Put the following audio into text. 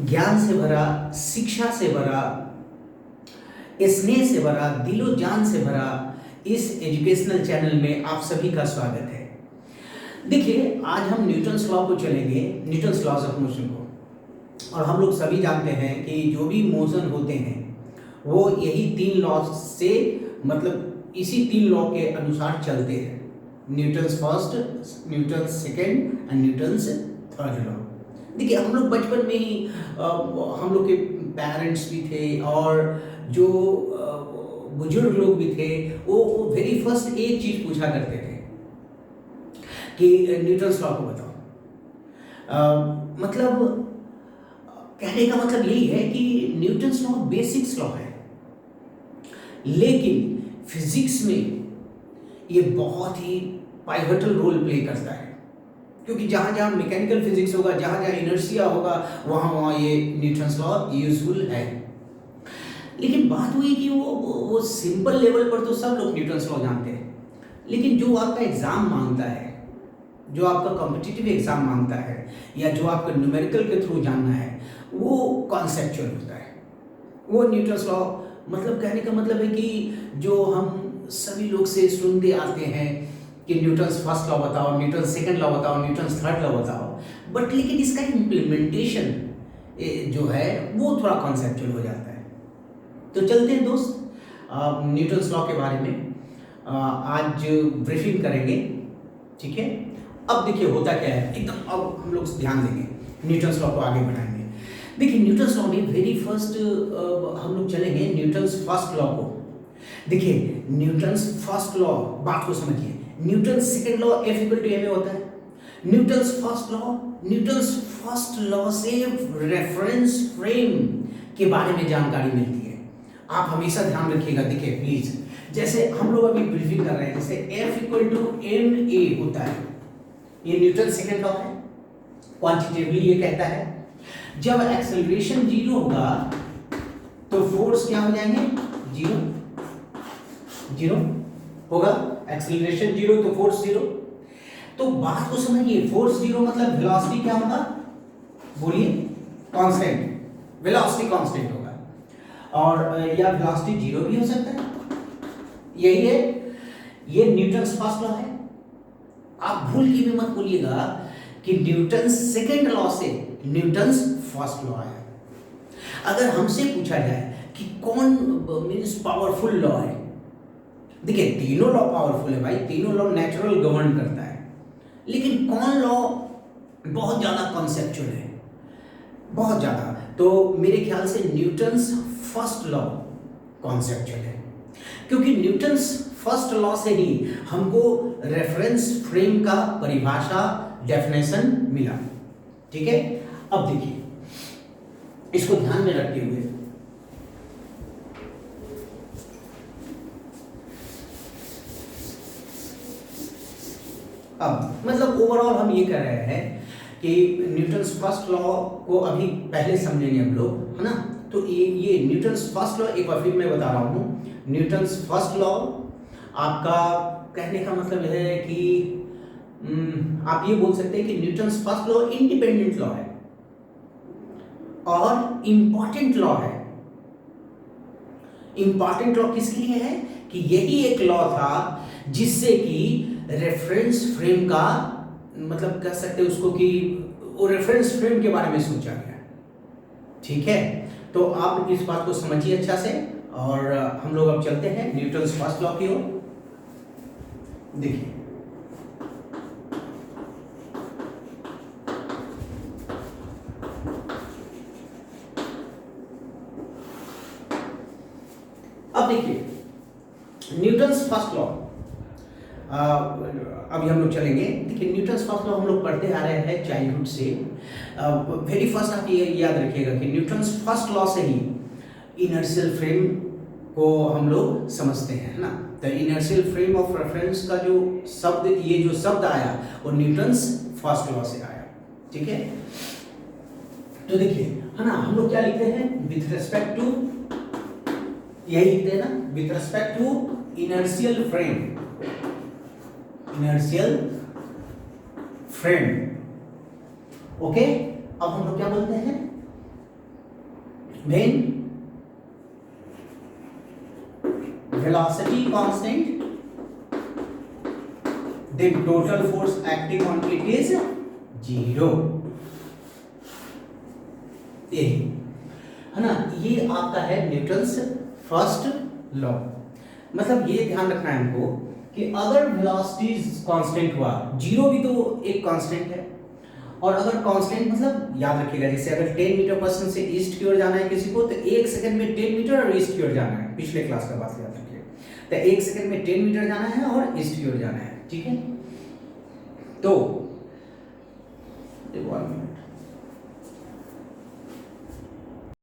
ज्ञान से भरा, शिक्षा से भरा, स्नेह से भरा, दिलो जान से भरा इस एजुकेशनल चैनल में आप सभी का स्वागत है। देखिए, आज हम न्यूटन्स लॉ को चलेंगे, न्यूटन्स लॉज ऑफ मोशन को। और हम लोग सभी जानते हैं कि जो भी मोशन होते हैं वो यही 3 लॉ से, मतलब इसी 3 लॉ के अनुसार चलते हैं। Newton's first, Newton's second and Newton's third law. देखिए, हम लोग बचपन में ही हम लोग के पेरेंट्स भी थे और जो बुजुर्ग लोग भी थे, वो वेरी फर्स्ट एक चीज पूछा करते थे कि न्यूटन्स लॉ को बताओ। मतलब कहने का मतलब यही है कि न्यूटन्स लॉ बेसिक्स लॉ है, लेकिन फिजिक्स में ये बहुत ही पाइवटल रोल प्ले करता है, क्योंकि जहाँ जहाँ मैकेनिकल फिजिक्स होगा, जहाँ जहाँ इनर्शिया होगा, वहाँ वहाँ ये न्यूटन्स लॉ यूजफुल है। लेकिन बात हुई कि वो सिंपल लेवल पर तो सब लोग न्यूटन्स लॉ जानते हैं, लेकिन जो आपका एग्जाम मांगता है, जो आपका कॉम्पिटिटिव एग्जाम मांगता है, या जो आपका न्यूमेरिकल के थ्रू जानना है, वो कॉन्सेप्चुअल होता है। वो न्यूटन्स लॉ, मतलब कहने का मतलब है कि जो हम सभी लोग से सुनते आते हैं कि न्यूटन्स फर्स्ट लॉ बताओ, न्यूटन्स सेकंड लॉ बताओ, न्यूटन्स थर्ड लॉ बताओ, बट लेकिन इसका इम्प्लीमेंटेशन जो है वो थोड़ा कॉन्सेप्चुअल हो जाता है। तो चलते हैं दोस्त, न्यूटन्स लॉ के बारे में आज ब्रीफिंग करेंगे, ठीक है। अब देखिए होता क्या है एकदम, अब हम लोग ध्यान देंगे, न्यूटन्स लॉ को आगे बढ़ाएंगे। देखिए, न्यूटन्स लॉ में वेरी फर्स्ट हम लोग चलेंगे न्यूटन्स फर्स्ट लॉ को। देखिए, न्यूटन्स फर्स्ट लॉ, बात को समझिए। Newton's second law F equal to ma होता है। न्यूटन्स फर्स्ट लॉ से रेफरेंस फ्रेम के बारे में जानकारी मिलती है। आप हमेशा ध्यान रखिएगा। देखिए प्लीज, जैसे हम लोग अभी ब्रीफिंग कर रहे हैं, जैसे F इक्वल टू ma होता है, ये न्यूटन सेकंड लॉ है। क्वांटिटेटिवली ये कहता है जब एक्सेलरेशन 0 होगा तो फोर्स क्या हो जाएंगे, 0 होगा। एक्सेलरेशन 0 तो फोर्स 0। तो बात को समझिए, फोर्स 0 मतलब वेलोसिटी क्या होगा, बोलिए, कांस्टेंट, वेलोसिटी कांस्टेंट होगा। और या वेलोसिटी 0 भी हो सकता है, यही है, ये न्यूटन्स फर्स्ट लॉ है। आप भूल के भी मत बोलिएगा कि न्यूटन्स सेकंड लॉ से न्यूटन्स फर्स्ट लॉ है। अगर हमसे पूछा जाए कि कौन मींस पावरफुल लॉ है, देखिए तीनों लॉ पावरफुल है भाई, तीनों लॉ नेचुरल गवर्न करता है, लेकिन कौन लॉ बहुत ज्यादा कॉन्सेप्चुअल है, बहुत ज्यादा, तो मेरे ख्याल से न्यूटन्स फर्स्ट लॉ कॉन्सेप्चुअल है, क्योंकि न्यूटन्स फर्स्ट लॉ से ही हमको रेफरेंस फ्रेम का परिभाषा, डेफिनेशन मिला, ठीक है। अब देखिए, इसको ध्यान में रखते हुए अब मतलब ओवरऑल हम ये कह रहे हैं कि न्यूटन्स फर्स्ट लॉ को अभी पहले समझेंगे हम लोग, है ना। तो ये न्यूटन्स फर्स्ट लॉ एक बार फिर मैं बता रहा हूँ। न्यूटन्स फर्स्ट लॉ आपका कहने का मतलब है कि आप ये बोल सकते हैं कि Newton's first law independent law है और इंपॉर्टेंट लॉ है। इंपॉर्टेंट लॉ किसके लिए है कि यही एक लॉ था जिससे कि रेफरेंस फ्रेम का, मतलब कह सकते हैं उसको कि वो रेफरेंस फ्रेम के बारे में सोचा गया, ठीक है। तो आप इस बात को समझिए अच्छा से, और हम लोग अब चलते हैं न्यूटन्स फर्स्ट लॉ की ओर। देखिए, अब देखिए न्यूटन्स फर्स्ट लॉ, अभी हम लोग चलेंगे। देखिए, न्यूटन्स फर्स्ट लॉ हम लोग पढ़ते आ रहे हैं चाइल्डहुड से। वेरी फर्स्ट आप ये याद रखिएगा कि न्यूटन्स फर्स्ट लॉ से ही इनर्शियल फ्रेम को हम लोग समझते हैं, है ना। तो इनर्शियल फ्रेम ऑफ रेफरेंस का जो शब्द, ये जो शब्द आया वो न्यूटन्स फर्स्ट लॉ से आया, ठीक है। तो देखिए, है ना, हम लोग क्या लिखते हैं, विथ रिस्पेक्ट टू, यही लिखते हैं ना, with respect to inertial frame, inertial frame, okay. अब हम लोग क्या बोलते हैं, when velocity constant, then total force acting on it is 0। यही है ना, ये आपका है न्यूटन्स फर्स्ट लॉ। मतलब ये ध्यान रखना है हमको कि अगर वेलोसिटी कांस्टेंट हुआ, जीरो भी तो एक कांस्टेंट है, और अगर कांस्टेंट मतलब याद रखिएगा, जैसे अगर 10 मीटर पर सेकंड से ईस्ट की ओर जाना है किसी को, तो 1 सेकंड में 10 मीटर और ईस्ट की ओर जाना है, पिछले क्लास का बात याद रखिए। तो 1 सेकंड में 10 मीटर जाना है और ईस्ट की ओर जाना है, ठीक है। तो 1 मिनट,